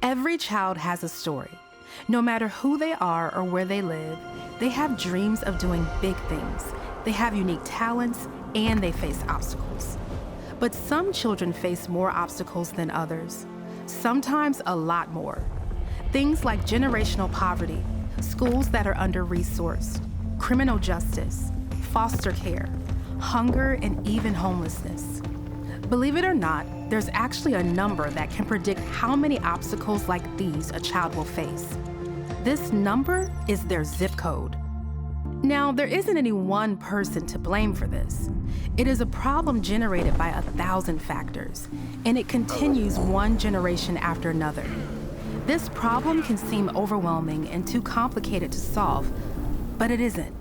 Every child has a story. No matter who they are or where they live, they have dreams of doing big things. They have unique talents and they face obstacles. But some children face more obstacles than others, sometimes a lot more. Things like generational poverty, schools that are under-resourced, criminal justice, foster care, hunger, and even homelessness. Believe it or not, there's actually a number that can predict how many obstacles like these a child will face. This number is their zip code. Now, there isn't any one person to blame for this. It is a problem generated by 1,000 factors, and it continues one generation after another. This problem can seem overwhelming and too complicated to solve, but it isn't.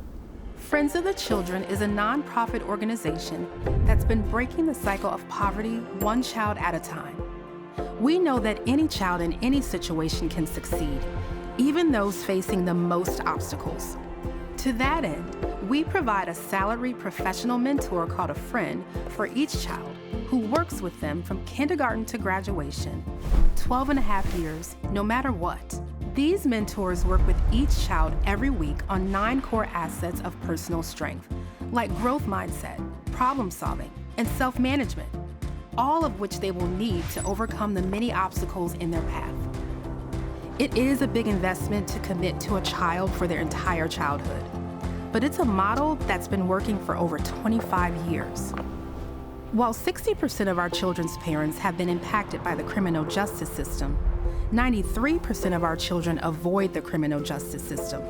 Friends of the Children is a nonprofit organization that's been breaking the cycle of poverty one child at a time. We know that any child in any situation can succeed, even those facing the most obstacles. To that end, we provide a salaried professional mentor called a friend for each child who works with them from kindergarten to graduation, 12 and a half years, no matter what. These mentors work with each child every week on 9 core assets of personal strength, like growth mindset, problem solving, and self-management, all of which they will need to overcome the many obstacles in their path. It is a big investment to commit to a child for their entire childhood, but it's a model that's been working for over 25 years. While 60% of our children's parents have been impacted by the criminal justice system, 93% of our children avoid the criminal justice system.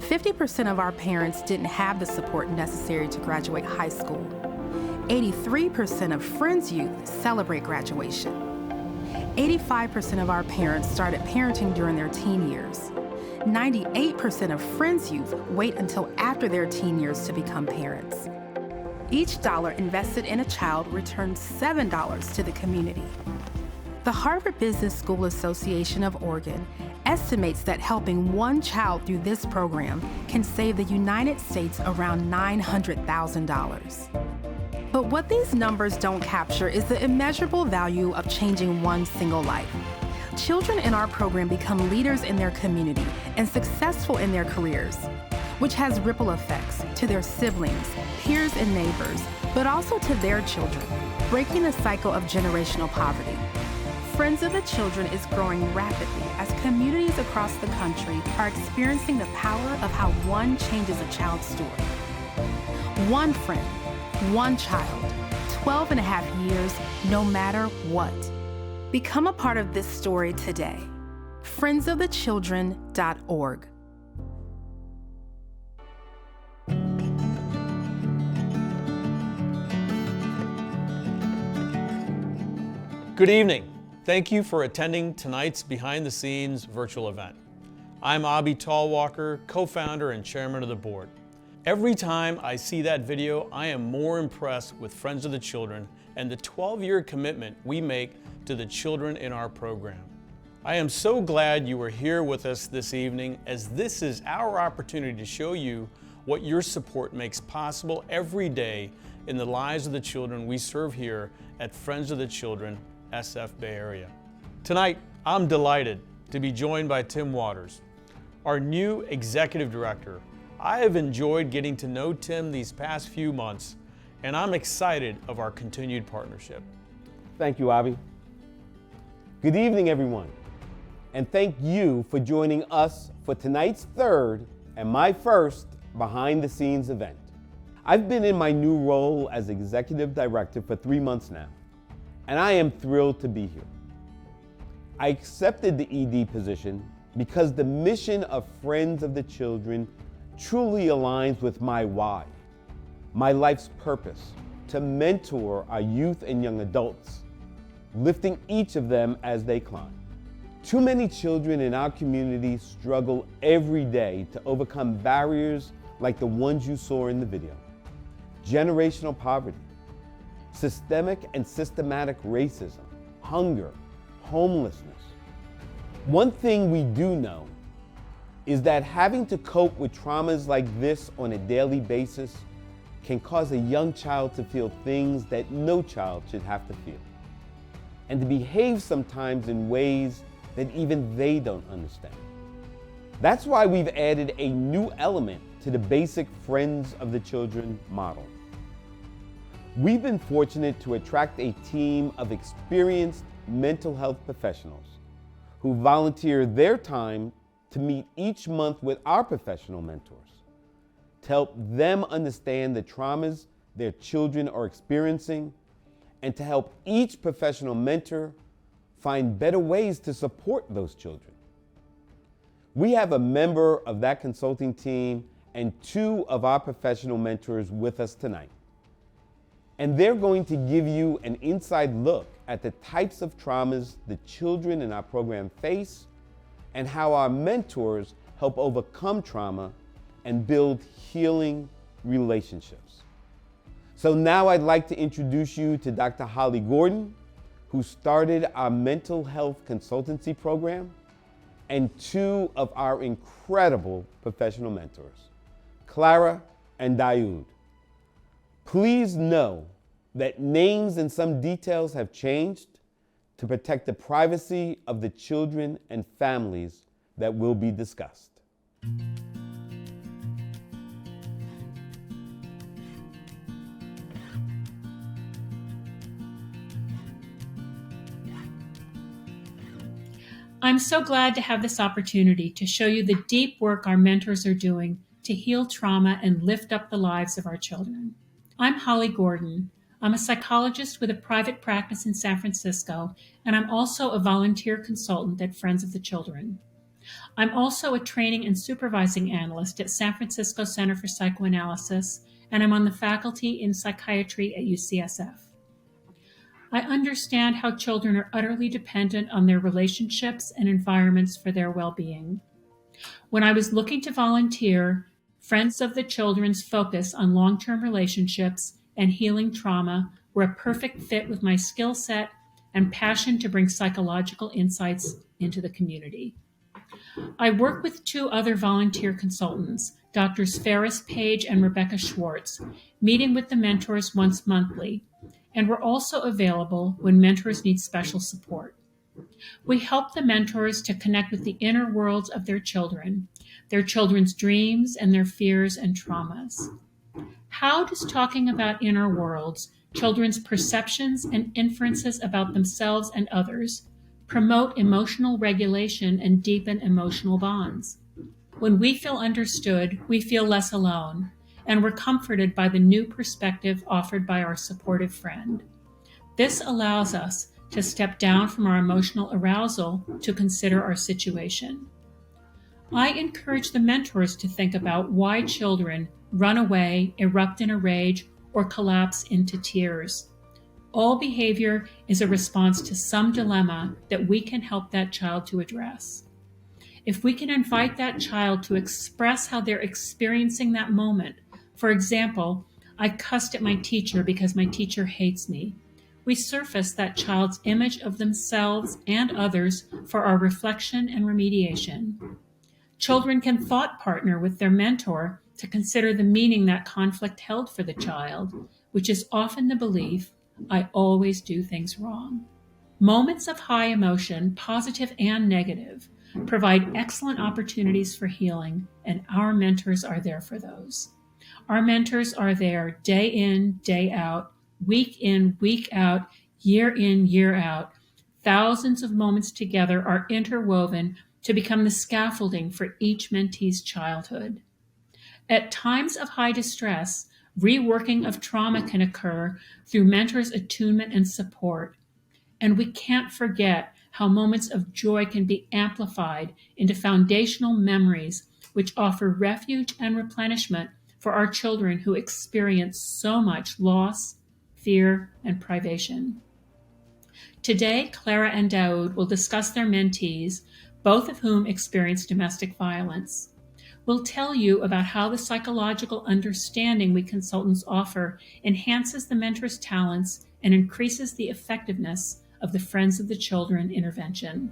50% of our parents didn't have the support necessary to graduate high school. 83% of Friends' youth celebrate graduation. 85% of our parents started parenting during their teen years. 98% of Friends' youth wait until after their teen years to become parents. Each dollar invested in a child returns $7 to the community. The Harvard Business School Association of Oregon estimates that helping one child through this program can save the United States around $900,000. But what these numbers don't capture is the immeasurable value of changing one single life. Children in our program become leaders in their community and successful in their careers, which has ripple effects to their siblings, peers, and neighbors, but also to their children, breaking the cycle of generational poverty. Friends of the Children is growing rapidly as communities across the country are experiencing the power of how one changes a child's story. One friend, one child, 12 and a half years, no matter what. Become a part of this story today. friendsofthechildren.org. Good evening. Thank you for attending tonight's behind-the-scenes virtual event. I'm Abhi Talwalkar, co-founder and chairman of the board. Every time I see that video, I am more impressed with Friends of the Children and the 12-year commitment we make to the children in our program. I am so glad you are here with us this evening, as this is our opportunity to show you what your support makes possible every day in the lives of the children we serve here at Friends of the Children, SF Bay Area. Tonight, I'm delighted to be joined by Tim Waters, our new executive director. I have enjoyed getting to know Tim these past few months, and I'm excited of our continued partnership. Thank you, Abhi. Good evening, everyone, and thank you for joining us for tonight's third and my first behind-the-scenes event. I've been in my new role as executive director for 3 months now, and I am thrilled to be here. I accepted the ED position because the mission of Friends of the Children truly aligns with my why, my life's purpose, to mentor our youth and young adults, lifting each of them as they climb. Too many children in our community struggle every day to overcome barriers like the ones you saw in the video. Generational poverty, systemic and systematic racism, hunger, homelessness. One thing we do know is that having to cope with traumas like this on a daily basis can cause a young child to feel things that no child should have to feel, and to behave sometimes in ways that even they don't understand. That's why we've added a new element to the basic Friends of the Children model. We've been fortunate to attract a team of experienced mental health professionals who volunteer their time to meet each month with our professional mentors to help them understand the traumas their children are experiencing and to help each professional mentor find better ways to support those children. We have a member of that consulting team and two of our professional mentors with us tonight. And they're going to give you an inside look at the types of traumas the children in our program face and how our mentors help overcome trauma and build healing relationships. So now I'd like to introduce you to Dr. Holly Gordon, who started our mental health consultancy program, and two of our incredible professional mentors, Clara and Daoud. Please know that names and some details have changed to protect the privacy of the children and families that will be discussed. I'm so glad to have this opportunity to show you the deep work our mentors are doing to heal trauma and lift up the lives of our children. I'm Holly Gordon. I'm a psychologist with a private practice in San Francisco, and I'm also a volunteer consultant at Friends of the Children. I'm also a training and supervising analyst at San Francisco Center for Psychoanalysis, and I'm on the faculty in psychiatry at UCSF. I understand how children are utterly dependent on their relationships and environments for their well-being. When I was looking to volunteer, Friends of the Children's focus on long-term relationships and healing trauma were a perfect fit with my skill set and passion to bring psychological insights into the community. I work with two other volunteer consultants, Drs. Ferris Page and Rebecca Schwartz, meeting with the mentors once monthly, and we're also available when mentors need special support. We help the mentors to connect with the inner worlds of their children's dreams and their fears and traumas. How does talking about inner worlds, children's perceptions and inferences about themselves and others, promote emotional regulation and deepen emotional bonds? When we feel understood, we feel less alone, and we're comforted by the new perspective offered by our supportive friend. This allows us to step down from our emotional arousal to consider our situation. I encourage the mentors to think about why children run away, erupt in a rage, or collapse into tears. All behavior is a response to some dilemma that we can help that child to address. If we can invite that child to express how they're experiencing that moment, for example, I cussed at my teacher because my teacher hates me, we surface that child's image of themselves and others for our reflection and remediation. Children can thought partner with their mentor to consider the meaning that conflict held for the child, which is often the belief, I always do things wrong. Moments of high emotion, positive and negative, provide excellent opportunities for healing, and our mentors are there for those. Our mentors are there day in, day out, week in, week out, year in, year out. Thousands of moments together are interwoven to become the scaffolding for each mentee's childhood. At times of high distress, reworking of trauma can occur through mentors' attunement and support. And we can't forget how moments of joy can be amplified into foundational memories which offer refuge and replenishment for our children who experience so much loss, fear, and privation. Today, Clara and Daoud will discuss their mentees, both of whom experience domestic violence. We'll tell you about how the psychological understanding we consultants offer enhances the mentor's talents and increases the effectiveness of the Friends of the Children intervention.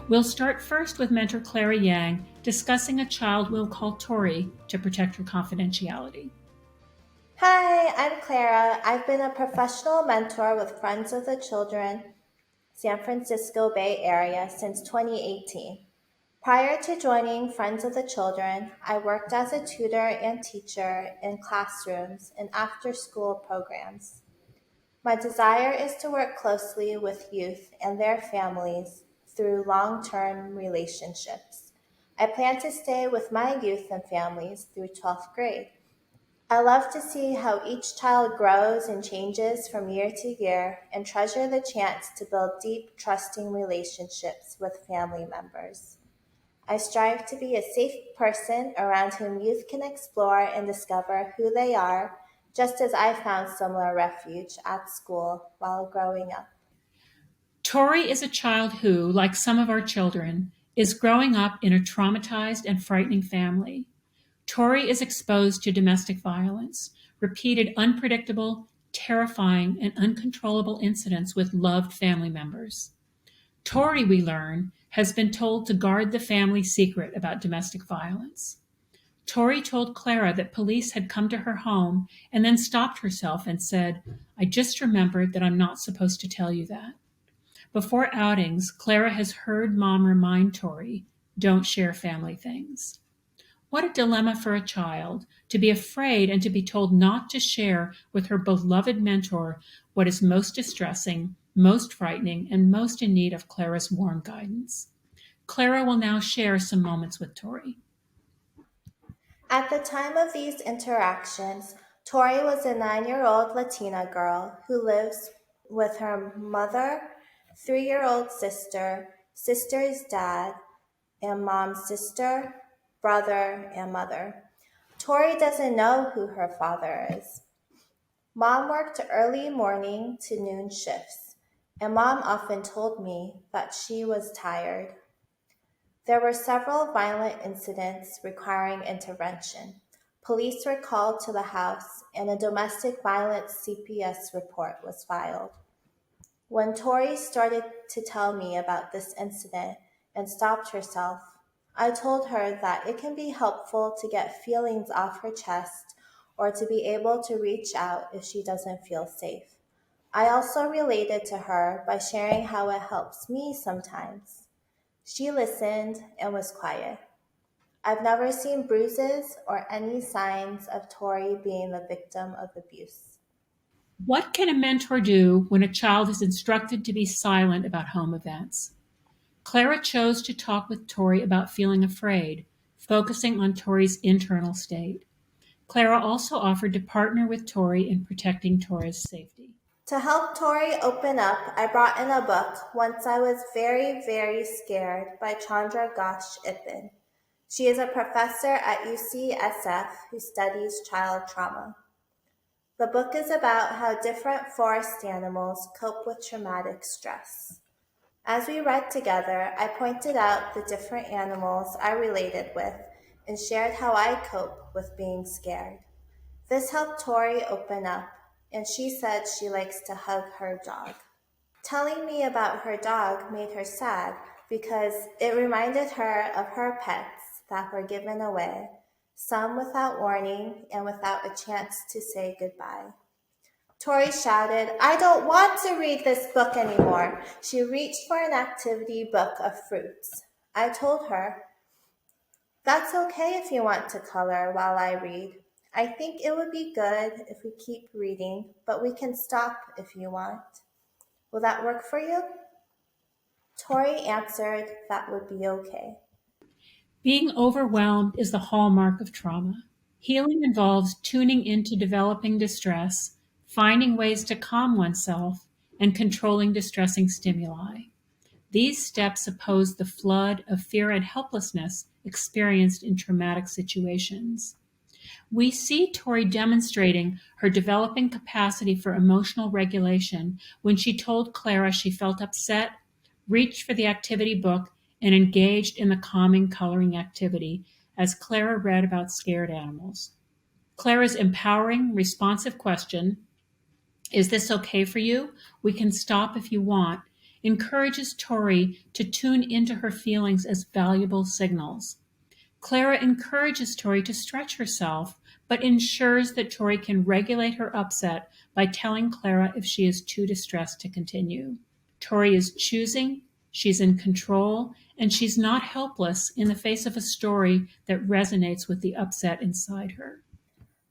We'll start first with mentor Clara Yang discussing a child we'll call Tori to protect her confidentiality. Hi, I'm Clara. I've been a professional mentor with Friends of the Children, San Francisco Bay Area since 2018. Prior to joining Friends of the Children, I worked as a tutor and teacher in classrooms and after school programs. My desire is to work closely with youth and their families through long term relationships. I plan to stay with my youth and families through 12th grade. I love to see how each child grows and changes from year to year and treasure the chance to build deep, trusting relationships with family members. I strive to be a safe person around whom youth can explore and discover who they are, just as I found similar refuge at school while growing up. Tori is a child who, like some of our children, is growing up in a traumatized and frightening family. Tori is exposed to domestic violence, repeated unpredictable, terrifying, and uncontrollable incidents with loved family members. Tori, we learn, has been told to guard the family secret about domestic violence. Tori told Clara that police had come to her home and then stopped herself and said, "I just remembered that I'm not supposed to tell you that." Before outings, Clara has heard Mom remind Tori, "Don't share family things." What a dilemma for a child to be afraid and to be told not to share with her beloved mentor what is most distressing, most frightening, and most in need of Clara's warm guidance. Clara will now share some moments with Tori. At the time of these interactions, Tori was a 9-year-old Latina girl who lives with her mother, 3-year-old sister, sister's dad, and mom's sister, brother, and mother. Tori doesn't know who her father is. Mom worked early morning to noon shifts, and mom often told me that she was tired. There were several violent incidents requiring intervention. Police were called to the house, and a domestic violence CPS report was filed. When Tori started to tell me about this incident and stopped herself, I told her that it can be helpful to get feelings off her chest or to be able to reach out if she doesn't feel safe. I also related to her by sharing how it helps me sometimes. She listened and was quiet. I've never seen bruises or any signs of Tori being the victim of abuse. What can a mentor do when a child is instructed to be silent about home events? Clara chose to talk with Tori about feeling afraid, focusing on Tori's internal state. Clara also offered to partner with Tori in protecting Tori's safety. To help Tori open up, I brought in a book, Once I Was Very, Very Scared by Chandra Ghosh Ipin. She is a professor at UCSF who studies child trauma. The book is about how different forest animals cope with traumatic stress. As we read together, I pointed out the different animals I related with and shared how I cope with being scared. This helped Tori open up, and she said she likes to hug her dog. Telling me about her dog made her sad because it reminded her of her pets that were given away, some without warning and without a chance to say goodbye. Tori shouted, "I don't want to read this book anymore." She reached for an activity book of fruits. I told her, "That's okay if you want to color while I read. I think it would be good if we keep reading, but we can stop if you want. Will that work for you?" Tori answered that would be okay. Being overwhelmed is the hallmark of trauma. Healing involves tuning into developing distress, finding ways to calm oneself, and controlling distressing stimuli. These steps oppose the flood of fear and helplessness experienced in traumatic situations. We see Tori demonstrating her developing capacity for emotional regulation when she told Clara she felt upset, reached for the activity book, and engaged in the calming coloring activity as Clara read about scared animals. Clara's empowering, responsive question, "Is this okay for you? We can stop if you want," encourages Tori to tune into her feelings as valuable signals. Clara encourages Tori to stretch herself but ensures that Tori can regulate her upset by telling Clara if she is too distressed to continue. Tori is choosing, she's in control, and she's not helpless in the face of a story that resonates with the upset inside her.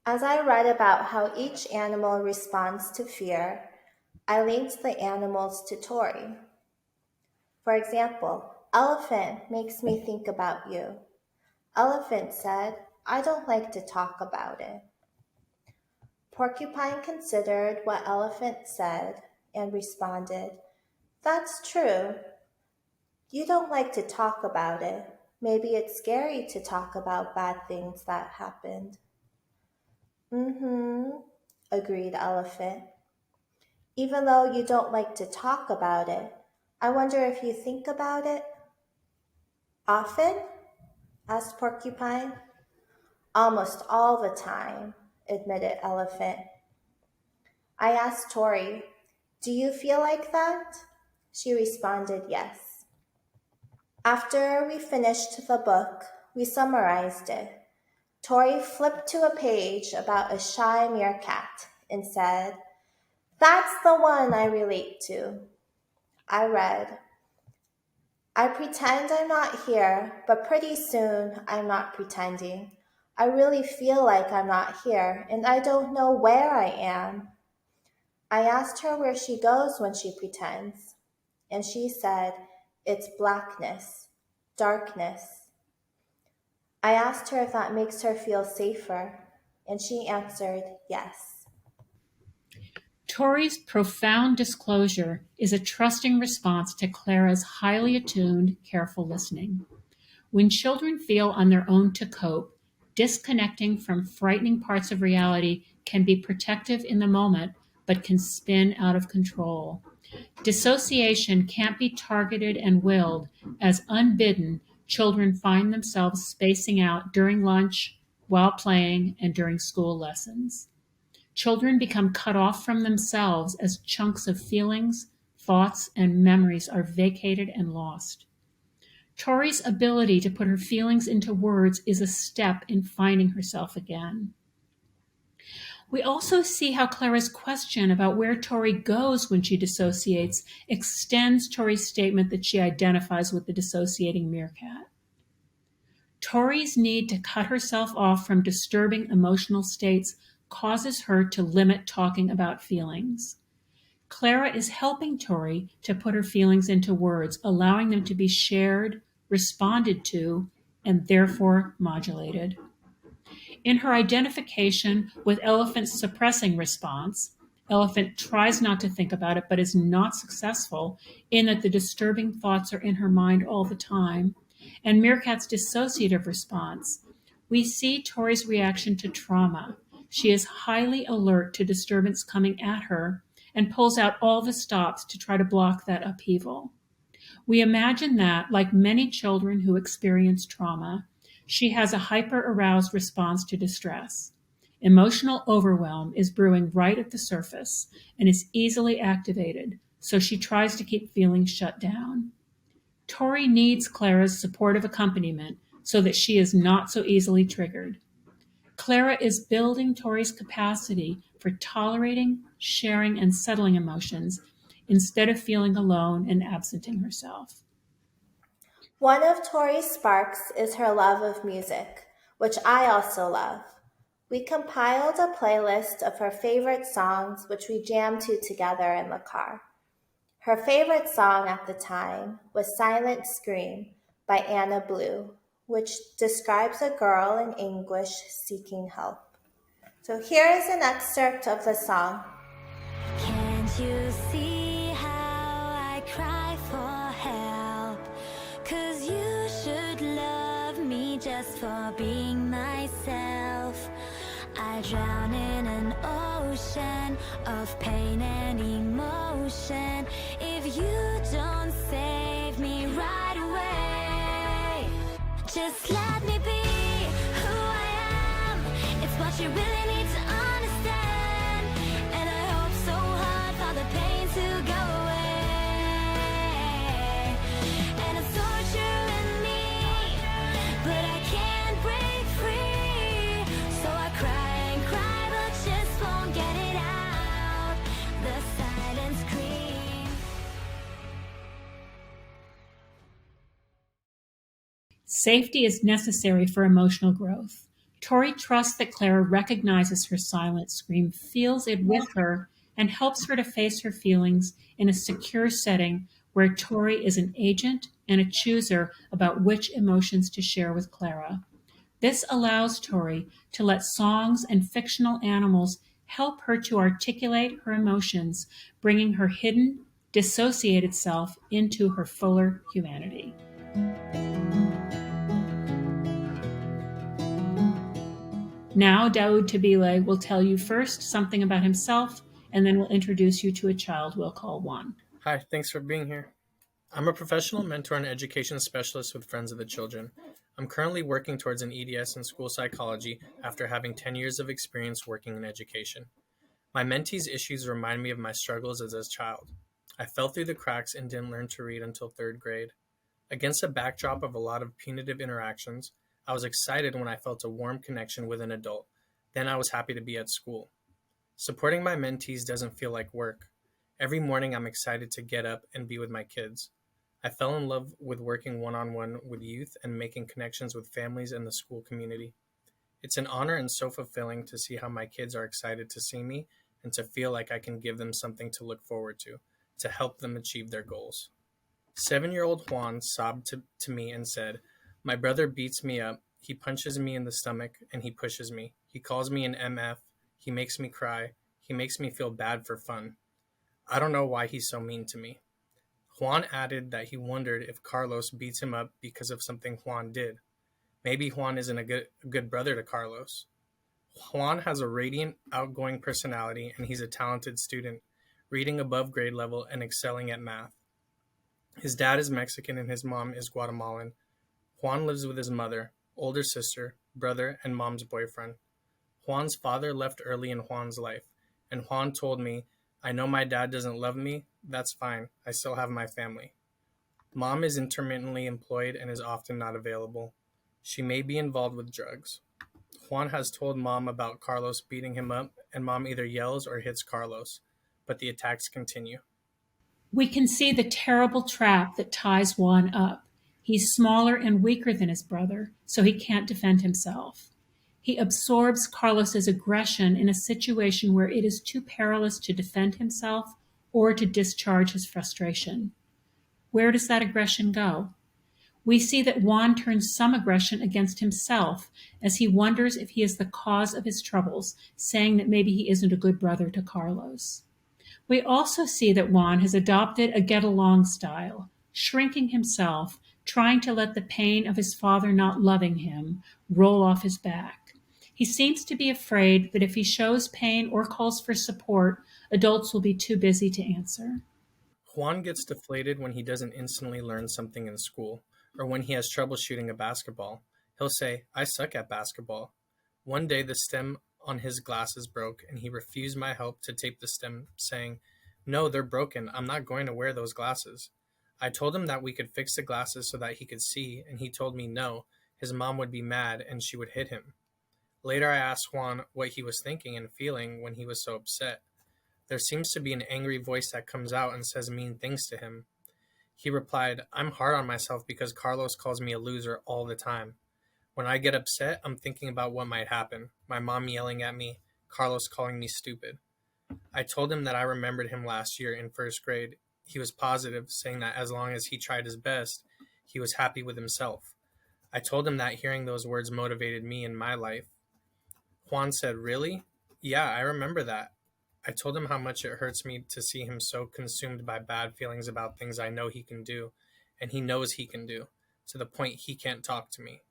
As I read about how each animal responds to fear, I linked the animals to Tori. For example, elephant makes me think about you. Elephant said, I don't like to talk about it. Porcupine considered what elephant said and responded, that's true. You don't like to talk about it. Maybe it's scary to talk about bad things that happened. Mm-hmm, agreed elephant. Even though you don't like to talk about it, I wonder if you think about it. Often? Asked Porcupine. Almost all the time, admitted Elephant. I asked Tori, do you feel like that? She responded yes. After we finished the book, we summarized it. Tori flipped to a page about a shy meerkat and said, that's the one I relate to. I read, I pretend I'm not here, but pretty soon I'm not pretending. I really feel like I'm not here, and I don't know where I am. I asked her where she goes when she pretends, and she said, it's blackness, darkness. I asked her if that makes her feel safer, and she answered yes. Tori's profound disclosure is a trusting response to Clara's highly attuned, careful listening. When children feel on their own to cope, disconnecting from frightening parts of reality can be protective in the moment, but can spin out of control. Dissociation can't be targeted and willed, as unbidden, children find themselves spacing out during lunch, while playing, and during school lessons. Children become cut off from themselves as chunks of feelings, thoughts, and memories are vacated and lost. Tori's ability to put her feelings into words is a step in finding herself again. We also see how Clara's question about where Tori goes when she dissociates extends Tori's statement that she identifies with the dissociating meerkat. Tori's need to cut herself off from disturbing emotional states causes her to limit talking about feelings. Clara is helping Tori to put her feelings into words, allowing them to be shared, responded to, and therefore modulated. In her identification with Elephant's suppressing response, Elephant tries not to think about it but is not successful in that the disturbing thoughts are in her mind all the time, and Meerkat's dissociative response, we see Tori's reaction to trauma. She is highly alert to disturbance coming at her and pulls out all the stops to try to block that upheaval. We imagine that, like many children who experience trauma, she has a hyper-aroused response to distress. Emotional overwhelm is brewing right at the surface and is easily activated, so she tries to keep feelings shut down. Tori needs Clara's supportive accompaniment so that she is not so easily triggered. Clara is building Tori's capacity for tolerating, sharing, and settling emotions instead of feeling alone and absenting herself. One of Tori's sparks is her love of music, which I also love. We compiled a playlist of her favorite songs, which we jammed to together in the car. Her favorite song at the time was Silent Scream by Anna Blue, which describes a girl in anguish seeking help. So here is an excerpt of the song. Can't you see how I cry for help? 'Cause you should love me just for being myself. I drown in an ocean of pain and emotion. If you don't save me right away, just let me be who I am. It's what you really need to understand. And I hope so hard for the pain to go away. And it's torturing me, but I can't break free. So I cry Safety is necessary for emotional growth. Tori trusts that Clara recognizes her silent scream, feels it with her, and helps her to face her feelings in a secure setting where Tori is an agent and a chooser about which emotions to share with Clara. This allows Tori to let songs and fictional animals help her to articulate her emotions, bringing her hidden, dissociated self into her fuller humanity. Now, Daoud Tabile will tell you first something about himself, and then we'll introduce you to a child we'll call Juan. Hi, thanks for being here. I'm a professional mentor and education specialist with Friends of the Children. I'm currently working towards an EDS in school psychology after having 10 years of experience working in education. My mentee's issues remind me of my struggles as a child. I fell through the cracks and didn't learn to read until 3rd grade. Against a backdrop of a lot of punitive interactions, I was excited when I felt a warm connection with an adult. Then I was happy to be at school. Supporting my mentees doesn't feel like work. Every morning I'm excited to get up and be with my kids. I fell in love with working one-on-one with youth and making connections with families and the school community. It's an honor and so fulfilling to see how my kids are excited to see me and to feel like I can give them something to look forward to help them achieve their goals. 7-year-old Juan sobbed to me and said, "My brother beats me up, he punches me in the stomach, and he pushes me. He calls me an MF, he makes me cry, he makes me feel bad for fun. I don't know why he's so mean to me." Juan added that he wondered if Carlos beats him up because of something Juan did. Maybe Juan isn't a good brother to Carlos. Juan has a radiant, outgoing personality, and he's a talented student, reading above grade level and excelling at math. His dad is Mexican and his mom is Guatemalan. Juan lives with his mother, older sister, brother, and mom's boyfriend. Juan's father left early in Juan's life, and Juan told me, "I know my dad doesn't love me. That's fine. I still have my family." Mom is intermittently employed and is often not available. She may be involved with drugs. Juan has told Mom about Carlos beating him up, and Mom either yells or hits Carlos, but the attacks continue. We can see the terrible trap that ties Juan up. He's smaller and weaker than his brother, so he can't defend himself. He absorbs Carlos's aggression in a situation where it is too perilous to defend himself or to discharge his frustration. Where does that aggression go? We see that Juan turns some aggression against himself as he wonders if he is the cause of his troubles, saying that maybe he isn't a good brother to Carlos. We also see that Juan has adopted a get-along style, shrinking himself, trying to let the pain of his father not loving him roll off his back. He seems to be afraid that if he shows pain or calls for support, adults will be too busy to answer. Juan gets deflated when he doesn't instantly learn something in school, or when he has trouble shooting a basketball. He'll say, "I suck at basketball." One day the stem on his glasses broke, and he refused my help to tape the stem, saying, "No, they're broken. I'm not going to wear those glasses." I told him that we could fix the glasses so that he could see, and he told me no, his mom would be mad and she would hit him. Later I asked Juan what he was thinking and feeling when he was so upset. There seems to be an angry voice that comes out and says mean things to him. He replied, "I'm hard on myself because Carlos calls me a loser all the time. When I get upset, I'm thinking about what might happen. My mom yelling at me, Carlos calling me stupid." I told him that I remembered him last year in 1st grade. He was positive, saying that as long as he tried his best, he was happy with himself. I told him that hearing those words motivated me in my life. Juan said, "Really? Yeah, I remember that." I told him how much it hurts me to see him so consumed by bad feelings about things I know he can do, and he knows he can do, to the point he can't talk to me.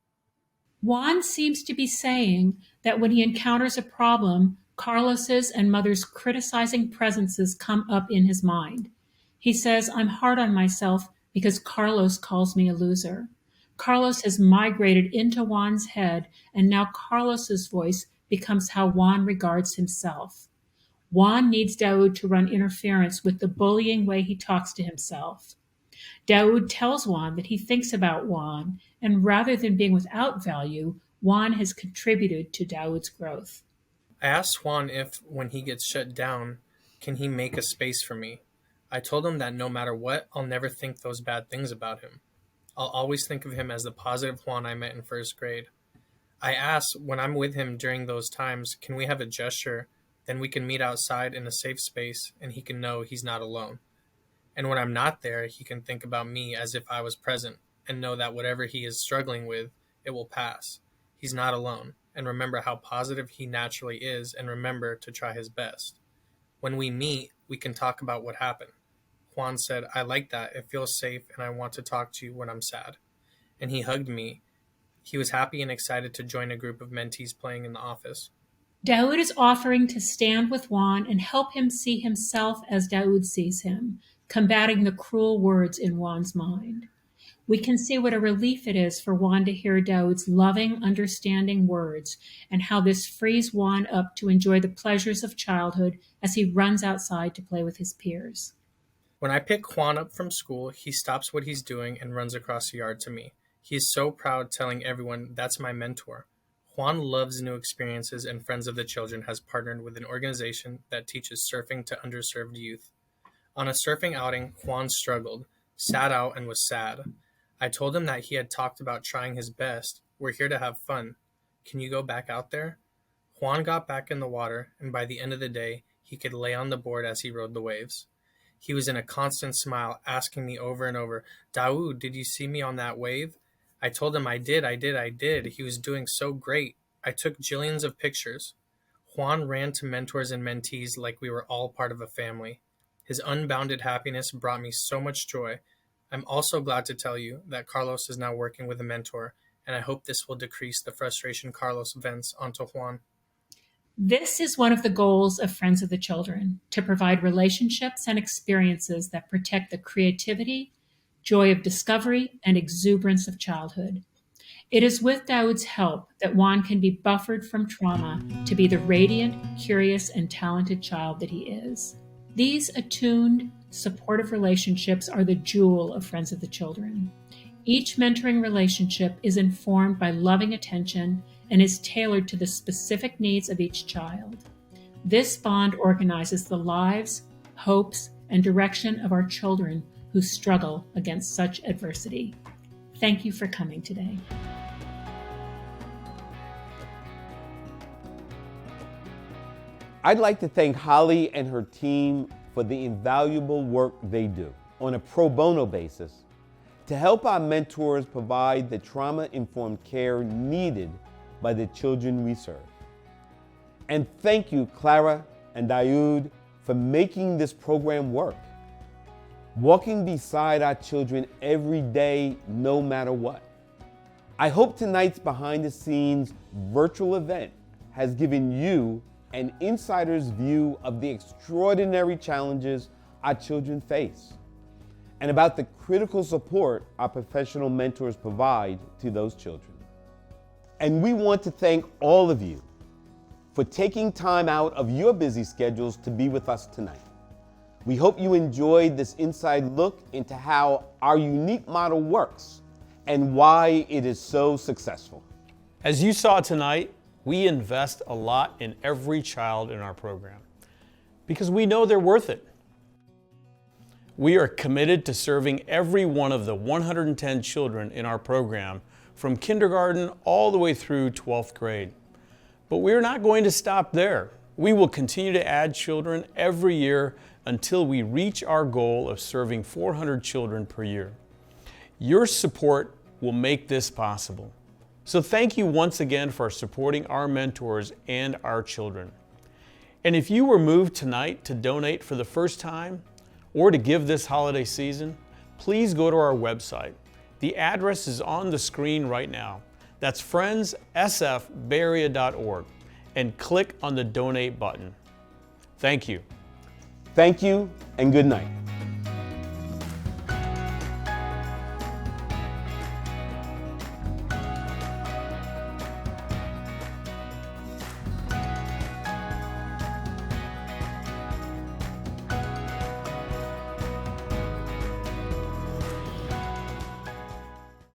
Juan seems to be saying that when he encounters a problem, Carlos's and Mother's criticizing presences come up in his mind. He says, "I'm hard on myself because Carlos calls me a loser." Carlos has migrated into Juan's head, and now Carlos's voice becomes how Juan regards himself. Juan needs Daoud to run interference with the bullying way he talks to himself. Daoud tells Juan that he thinks about Juan, and rather than being without value, Juan has contributed to Daoud's growth. I asked Juan if, when he gets shut down, can he make a space for me. I told him that no matter what, I'll never think those bad things about him. I'll always think of him as the positive Juan I met in first grade. I ask when I'm with him during those times, can we have a gesture? Then we can meet outside in a safe space and he can know he's not alone. And when I'm not there, he can think about me as if I was present and know that whatever he is struggling with, it will pass. He's not alone. And remember how positive he naturally is and remember to try his best. When we meet, we can talk about what happened. Juan said, I like that. It feels safe and I want to talk to you when I'm sad. And he hugged me. He was happy and excited to join a group of mentees playing in the office. Daoud is offering to stand with Juan and help him see himself as Daoud sees him, combating the cruel words in Juan's mind. We can see what a relief it is for Juan to hear Daoud's loving, understanding words and how this frees Juan up to enjoy the pleasures of childhood as he runs outside to play with his peers. When I pick Juan up from school, he stops what he's doing and runs across the yard to me. He is so proud, telling everyone, that's my mentor. Juan loves new experiences, and Friends of the Children has partnered with an organization that teaches surfing to underserved youth. On a surfing outing, Juan struggled, sat out, and was sad. I told him that he had talked about trying his best. We're here to have fun. Can you go back out there? Juan got back in the water, and by the end of the day, he could lay on the board as he rode the waves. He was in a constant smile, asking me over and over, Daoud, did you see me on that wave? I told him I did. He was doing so great. I took jillions of pictures. Juan ran to mentors and mentees like we were all part of a family. His unbounded happiness brought me so much joy. I'm also glad to tell you that Carlos is now working with a mentor, and I hope this will decrease the frustration Carlos vents onto Juan. This is one of the goals of Friends of the Children, to provide relationships and experiences that protect the creativity, joy of discovery, and exuberance of childhood. It is with Daoud's help that Juan can be buffered from trauma to be the radiant, curious, and talented child that he is. These attuned, supportive relationships are the jewel of Friends of the Children. Each mentoring relationship is informed by loving attention and is tailored to the specific needs of each child. This bond organizes the lives, hopes, and direction of our children who struggle against such adversity. Thank you for coming today. I'd like to thank Holly and her team for the invaluable work they do on a pro bono basis to help our mentors provide the trauma-informed care needed by the children we serve. And thank you, Clara and Daoud, for making this program work. Walking beside our children every day, no matter what. I hope tonight's behind the scenes virtual event has given you an insider's view of the extraordinary challenges our children face and about the critical support our professional mentors provide to those children. And we want to thank all of you for taking time out of your busy schedules to be with us tonight. We hope you enjoyed this inside look into how our unique model works and why it is so successful. As you saw tonight, we invest a lot in every child in our program because we know they're worth it. We are committed to serving every one of the 110 children in our program from kindergarten all the way through 12th grade. But we're not going to stop there. We will continue to add children every year until we reach our goal of serving 400 children per year. Your support will make this possible. So thank you once again for supporting our mentors and our children. And if you were moved tonight to donate for the first time or to give this holiday season, please go to our website. The address is on the screen right now. That's friendssfbayarea.org and click on the donate button. Thank you. Thank you and good night.